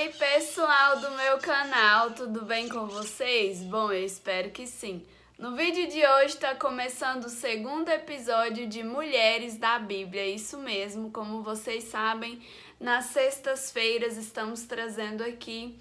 Ei, pessoal do meu canal, tudo bem com vocês? Bom, eu espero que sim. No vídeo de hoje está começando o segundo episódio de Mulheres da Bíblia, isso mesmo, como vocês sabem, nas sextas-feiras estamos trazendo aqui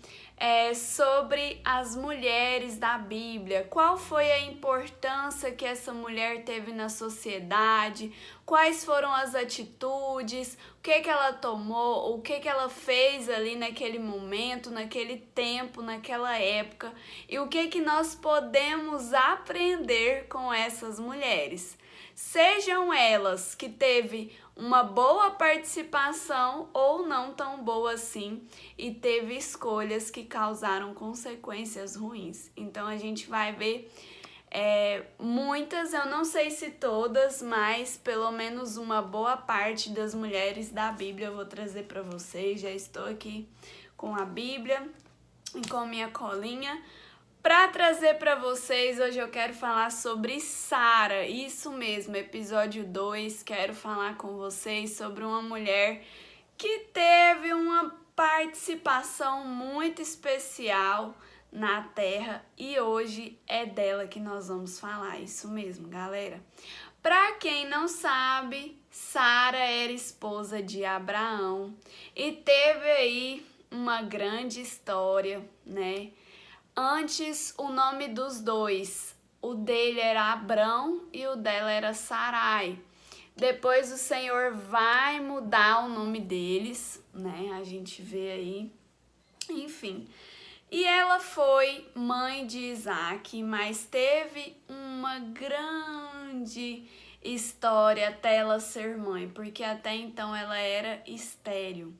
sobre as mulheres da Bíblia. Qual foi a importância que essa mulher teve na sociedade? Quais foram as atitudes? O que ela tomou? O que ela fez ali naquele momento, naquele tempo, naquela época? E o que nós podemos aprender com essas mulheres? Sejam elas que teve uma boa participação ou não tão boa assim e teve escolhas que causaram consequências ruins. Então a gente vai ver muitas, eu não sei se todas, mas pelo menos uma boa parte das mulheres da Bíblia eu vou trazer para vocês. Já estou aqui com a Bíblia e com minha colinha. Para trazer para vocês, hoje eu quero falar sobre Sara, isso mesmo, episódio 2, quero falar com vocês sobre uma mulher que teve uma participação muito especial na Terra e hoje é dela que nós vamos falar, isso mesmo, galera. Para quem não sabe, Sara era esposa de Abraão e teve aí uma grande história, né? Antes, o nome dos dois, o dele era Abrão e o dela era Sarai. Depois o Senhor vai mudar o nome deles, né? A gente vê aí, enfim. E ela foi mãe de Isaac, mas teve uma grande história até ela ser mãe, porque até então ela era estéril.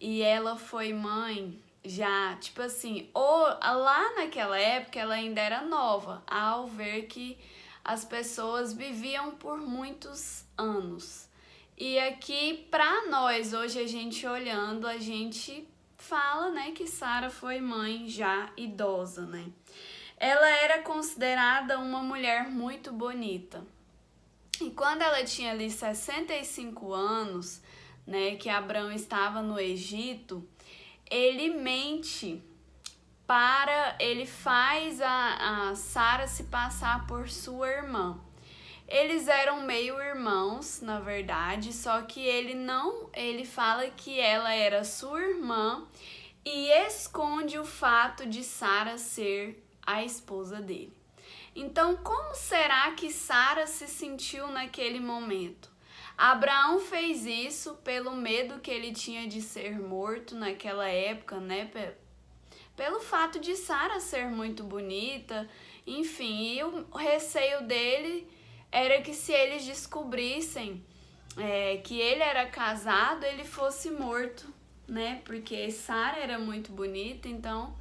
E ela foi mãe já, tipo assim, lá naquela época ela ainda era nova, ao ver que as pessoas viviam por muitos anos. E aqui, pra nós, hoje a gente olhando, a gente fala, né, que Sara foi mãe já idosa, né? Ela era considerada uma mulher muito bonita. E quando ela tinha ali 65 anos, né, que Abrão estava no Egito, ele mente ele faz a Sara se passar por sua irmã. Eles eram meio irmãos, na verdade, só que ele fala que ela era sua irmã e esconde o fato de Sara ser a esposa dele. Então, como será que Sara se sentiu naquele momento? Abraão fez isso pelo medo que ele tinha de ser morto naquela época, né? Pelo fato de Sara ser muito bonita, enfim, e o receio dele era que se eles descobrissem que ele era casado, ele fosse morto, né? Porque Sara era muito bonita, então...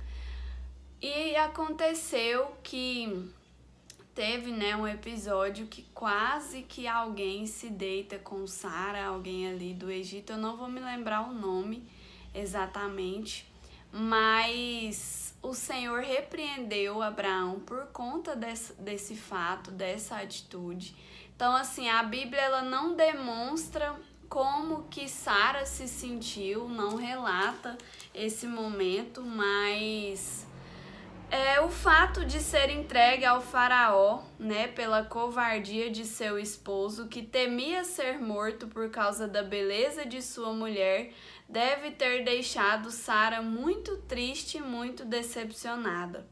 E aconteceu que teve, né, um episódio que quase que alguém se deita com Sara, alguém ali do Egito, eu não vou me lembrar o nome exatamente, mas o Senhor repreendeu Abraão por conta desse fato, dessa atitude. Então, assim, a Bíblia ela não demonstra como que Sara se sentiu, não relata esse momento, mas o fato de ser entregue ao faraó, né, pela covardia de seu esposo, que temia ser morto por causa da beleza de sua mulher, deve ter deixado Sara muito triste e muito decepcionada.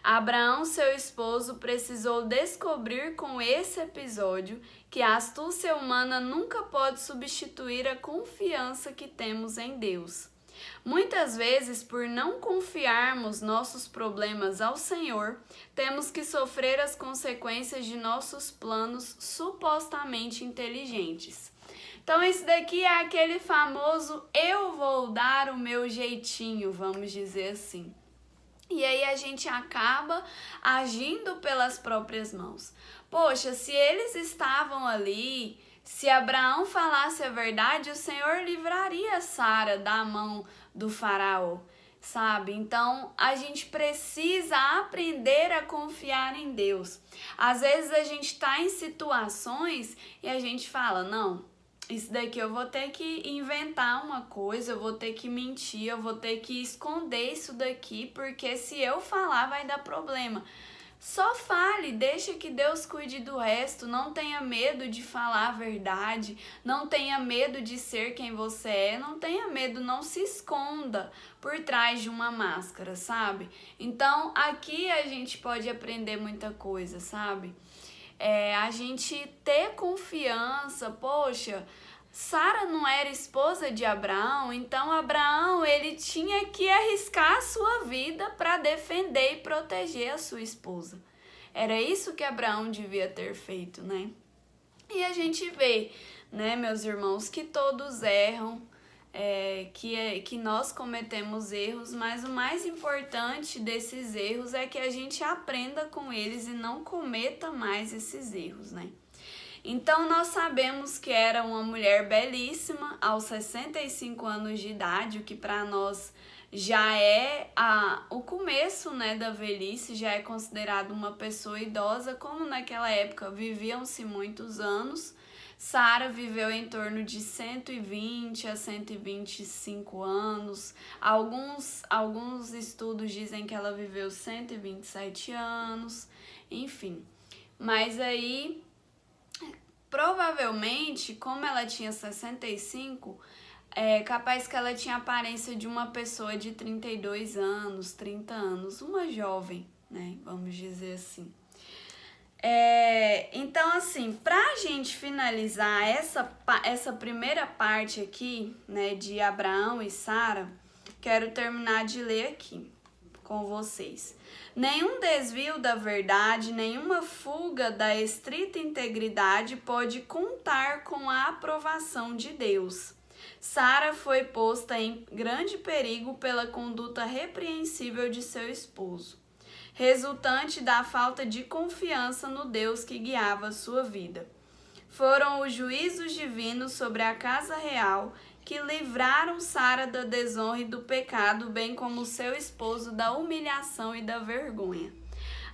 Abraão, seu esposo, precisou descobrir com esse episódio que a astúcia humana nunca pode substituir a confiança que temos em Deus. Muitas vezes, por não confiarmos nossos problemas ao Senhor, temos que sofrer as consequências de nossos planos supostamente inteligentes. Então, esse daqui é aquele famoso eu vou dar o meu jeitinho, vamos dizer assim. E aí a gente acaba agindo pelas próprias mãos. Poxa, se eles estavam ali, se Abraão falasse a verdade, o Senhor livraria Sara da mão do faraó, sabe? Então, a gente precisa aprender a confiar em Deus. Às vezes a gente está em situações e a gente fala, não, isso daqui eu vou ter que inventar uma coisa, eu vou ter que mentir, eu vou ter que esconder isso daqui, porque se eu falar vai dar problema. Só fale, deixa que Deus cuide do resto, não tenha medo de falar a verdade, não tenha medo de ser quem você é, não tenha medo, não se esconda por trás de uma máscara, sabe? Então aqui a gente pode aprender muita coisa, sabe? A gente ter confiança, poxa, Sara não era esposa de Abraão, então Abraão ele tinha que arriscar a sua vida para defender e proteger a sua esposa. Era isso que Abraão devia ter feito, né? E a gente vê, né, meus irmãos, que todos erram, que nós cometemos erros, mas o mais importante desses erros é que a gente aprenda com eles e não cometa mais esses erros, né? Então nós sabemos que era uma mulher belíssima aos 65 anos de idade, o que para nós já é o começo, né, da velhice, já é considerado uma pessoa idosa, como naquela época viviam-se muitos anos. Sara viveu em torno de 120 a 125 anos. Alguns estudos dizem que ela viveu 127 anos, enfim. Mas aí provavelmente, como ela tinha 65, capaz que ela tinha a aparência de uma pessoa de 32 anos, 30 anos, uma jovem, né? Vamos dizer assim. Então, assim, pra gente finalizar essa primeira parte aqui, né, de Abraão e Sara, quero terminar de ler aqui com vocês. Nenhum desvio da verdade, nenhuma fuga da estrita integridade pode contar com a aprovação de Deus. Sara foi posta em grande perigo pela conduta repreensível de seu esposo, resultante da falta de confiança no Deus que guiava sua vida. Foram os juízos divinos sobre a casa real que livraram Sara da desonra e do pecado, bem como seu esposo da humilhação e da vergonha.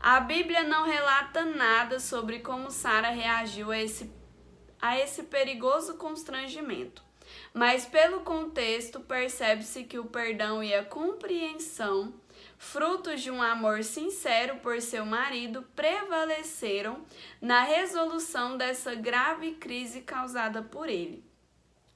A Bíblia não relata nada sobre como Sara reagiu a esse perigoso constrangimento, mas pelo contexto percebe-se que o perdão e a compreensão, frutos de um amor sincero por seu marido, prevaleceram na resolução dessa grave crise causada por ele.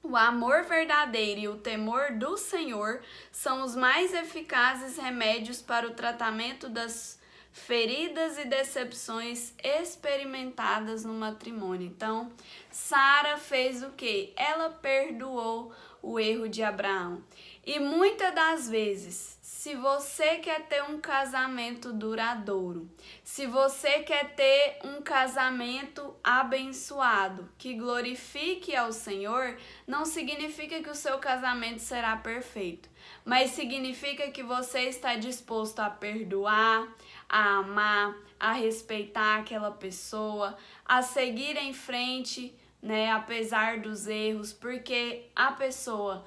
O amor verdadeiro e o temor do Senhor são os mais eficazes remédios para o tratamento das feridas e decepções experimentadas no matrimônio. Então, Sara fez o quê? Ela perdoou o erro de Abraão. E muitas das vezes, se você quer ter um casamento duradouro, se você quer ter um casamento abençoado, que glorifique ao Senhor, não significa que o seu casamento será perfeito, mas significa que você está disposto a perdoar, a amar, a respeitar aquela pessoa, a seguir em frente, né, apesar dos erros, porque a pessoa,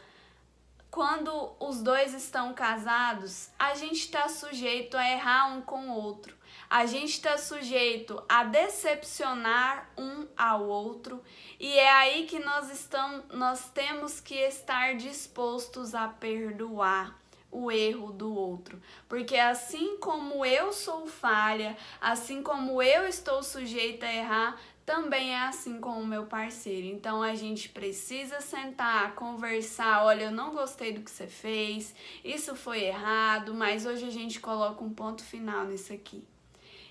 quando os dois estão casados, a gente está sujeito a errar um com o outro. A gente está sujeito a decepcionar um ao outro. E é aí que nós temos que estar dispostos a perdoar o erro do outro. Porque assim como eu sou falha, assim como eu estou sujeita a errar, também é assim com o meu parceiro. Então a gente precisa sentar, conversar, olha, eu não gostei do que você fez, isso foi errado, mas hoje a gente coloca um ponto final nisso aqui.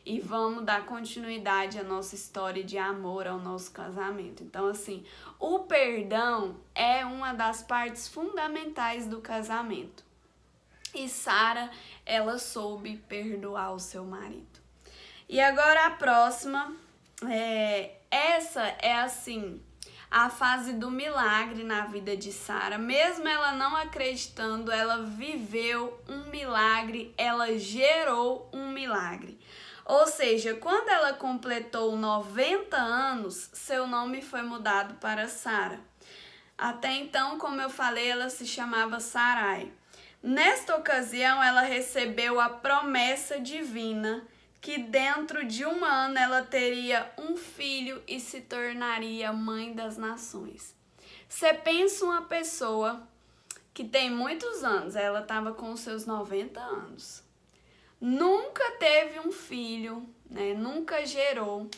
E vamos dar continuidade à nossa história de amor, ao nosso casamento. Então, assim, o perdão é uma das partes fundamentais do casamento. E Sara, ela soube perdoar o seu marido. E agora a próxima... essa é assim a fase do milagre na vida de Sara. Mesmo ela não acreditando, ela viveu um milagre, ela gerou um milagre. Ou seja, quando ela completou 90 anos, seu nome foi mudado para Sara. Até então, como eu falei, ela se chamava Sarai. Nesta ocasião, ela recebeu a promessa divina que dentro de um ano ela teria um filho e se tornaria mãe das nações. Você pensa uma pessoa que tem muitos anos, ela estava com seus 90 anos, nunca teve um filho, né? Nunca gerou.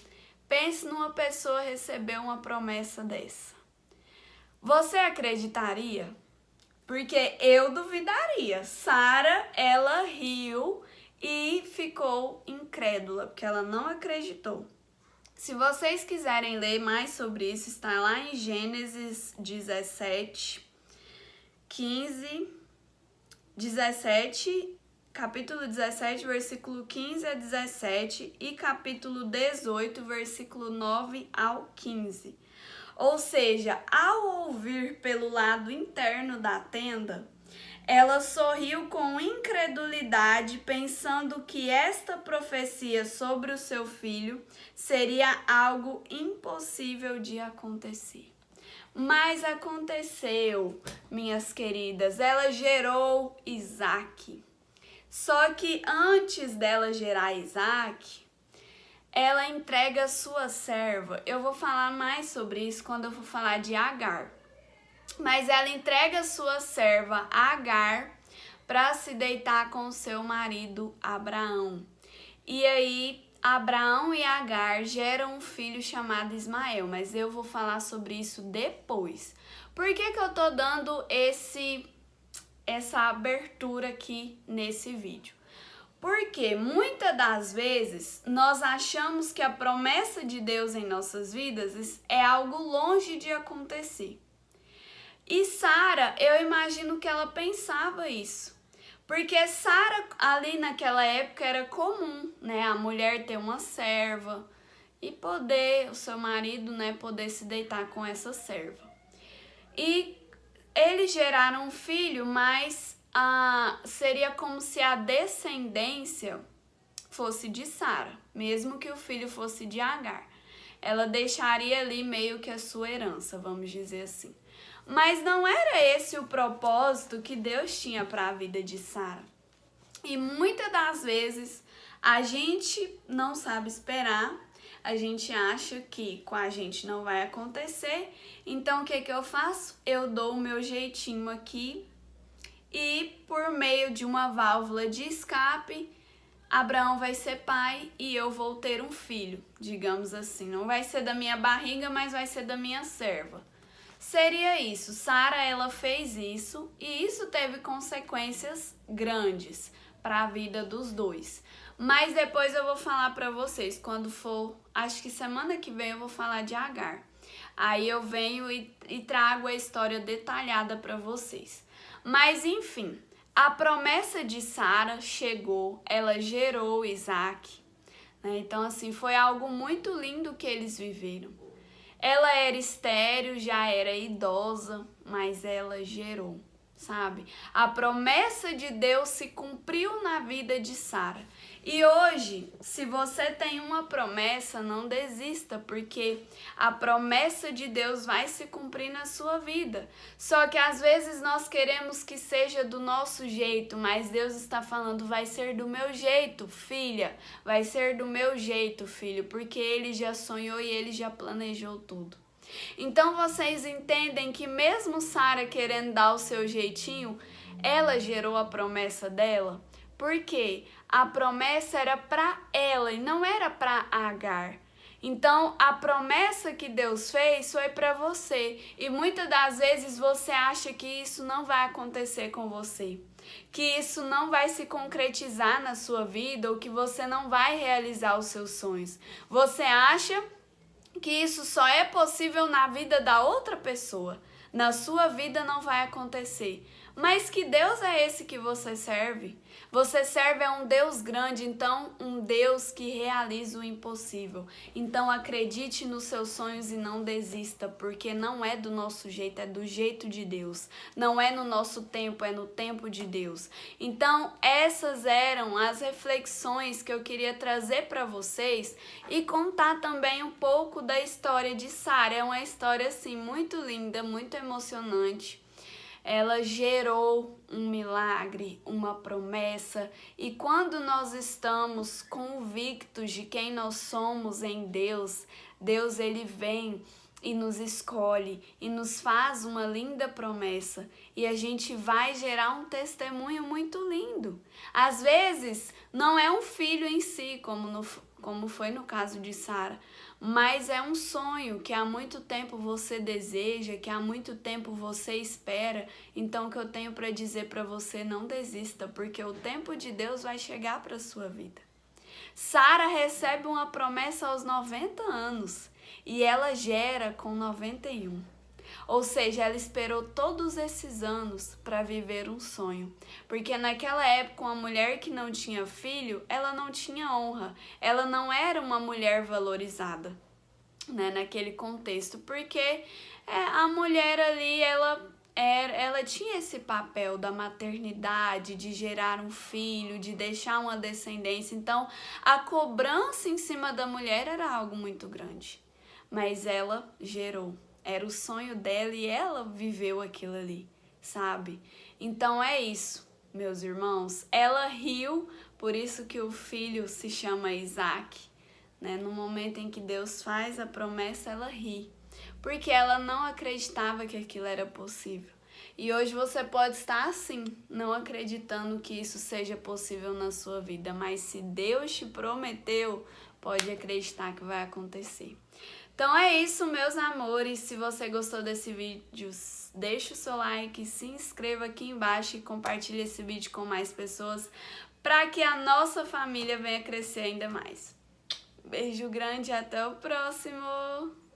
Pense numa pessoa receber uma promessa dessa. Você acreditaria? Porque eu duvidaria. Sara, ela riu e ficou incrédula, porque ela não acreditou. Se vocês quiserem ler mais sobre isso, está lá em Gênesis 17, 15, 17, capítulo 17, versículo 15 a 17 e capítulo 18, versículo 9 ao 15. Ou seja, ao ouvir pelo lado interno da tenda, ela sorriu com incredulidade, pensando que esta profecia sobre o seu filho seria algo impossível de acontecer. Mas aconteceu, minhas queridas, ela gerou Isaac. Só que antes dela gerar Isaac, ela entrega sua serva. Eu vou falar mais sobre isso quando eu for falar de Agar. Mas ela entrega sua serva Agar para se deitar com seu marido Abraão. E aí Abraão e Agar geram um filho chamado Ismael, mas eu vou falar sobre isso depois. Por que eu tô dando essa abertura aqui nesse vídeo? Porque muitas das vezes nós achamos que a promessa de Deus em nossas vidas é algo longe de acontecer. E Sara, eu imagino que ela pensava isso. Porque Sara, ali naquela época, era comum, né? A mulher ter uma serva e o seu marido, né, poder se deitar com essa serva. E eles geraram um filho, mas seria como se a descendência fosse de Sara, mesmo que o filho fosse de Agar. Ela deixaria ali meio que a sua herança, vamos dizer assim. Mas não era esse o propósito que Deus tinha para a vida de Sara. E muitas das vezes a gente não sabe esperar, a gente acha que com a gente não vai acontecer. Então o que eu faço? Eu dou o meu jeitinho aqui e por meio de uma válvula de escape, Abraão vai ser pai e eu vou ter um filho, digamos assim. Não vai ser da minha barriga, mas vai ser da minha serva. Seria isso. Sara, ela fez isso e isso teve consequências grandes para a vida dos dois. Mas depois eu vou falar para vocês, quando for, acho que semana que vem eu vou falar de Agar. Aí eu venho e trago a história detalhada para vocês. Mas enfim, a promessa de Sara chegou, ela gerou Isaac, né? Então assim, foi algo muito lindo que eles viveram. Ela era estéril, já era idosa, mas ela gerou, sabe? A promessa de Deus se cumpriu na vida de Sara. E hoje, se você tem uma promessa, não desista, porque a promessa de Deus vai se cumprir na sua vida. Só que às vezes nós queremos que seja do nosso jeito, mas Deus está falando, vai ser do meu jeito, filha. Vai ser do meu jeito, filho, porque Ele já sonhou e Ele já planejou tudo. Então vocês entendem que mesmo Sara querendo dar o seu jeitinho, ela gerou a promessa dela? Porque a promessa era para ela e não era para Agar. Então, a promessa que Deus fez foi para você. E muitas das vezes você acha que isso não vai acontecer com você. Que isso não vai se concretizar na sua vida ou que você não vai realizar os seus sonhos. Você acha que isso só é possível na vida da outra pessoa. Na sua vida não vai acontecer. Mas que Deus é esse que você serve? Você serve a um Deus grande, então um Deus que realiza o impossível. Então acredite nos seus sonhos e não desista, porque não é do nosso jeito, é do jeito de Deus. Não é no nosso tempo, é no tempo de Deus. Então essas eram as reflexões que eu queria trazer para vocês e contar também um pouco da história de Sara. É uma história assim muito linda, muito emocionante. Ela gerou um milagre, uma promessa, e quando nós estamos convictos de quem nós somos em Deus, Deus ele vem e nos escolhe e nos faz uma linda promessa e a gente vai gerar um testemunho muito lindo. Às vezes não é um filho em si, como foi no caso de Sara, mas é um sonho que há muito tempo você deseja, que há muito tempo você espera. Então o que eu tenho para dizer para você, não desista, porque o tempo de Deus vai chegar para a sua vida. Sara recebe uma promessa aos 90 anos e ela gera com 91. Ou seja, ela esperou todos esses anos para viver um sonho. Porque naquela época, uma mulher que não tinha filho, ela não tinha honra. Ela não era uma mulher valorizada, né, naquele contexto. Porque a mulher ali, ela tinha esse papel da maternidade, de gerar um filho, de deixar uma descendência. Então, a cobrança em cima da mulher era algo muito grande. Mas ela gerou. Era o sonho dela e ela viveu aquilo ali, sabe? Então é isso, meus irmãos. Ela riu, por isso que o filho se chama Isaac, né? No momento em que Deus faz a promessa, ela ri. Porque ela não acreditava que aquilo era possível. E hoje você pode estar assim, não acreditando que isso seja possível na sua vida. Mas se Deus te prometeu, pode acreditar que vai acontecer. Então é isso, meus amores. Se você gostou desse vídeo, deixa o seu like, se inscreva aqui embaixo e compartilhe esse vídeo com mais pessoas para que a nossa família venha crescer ainda mais. Beijo grande e até o próximo!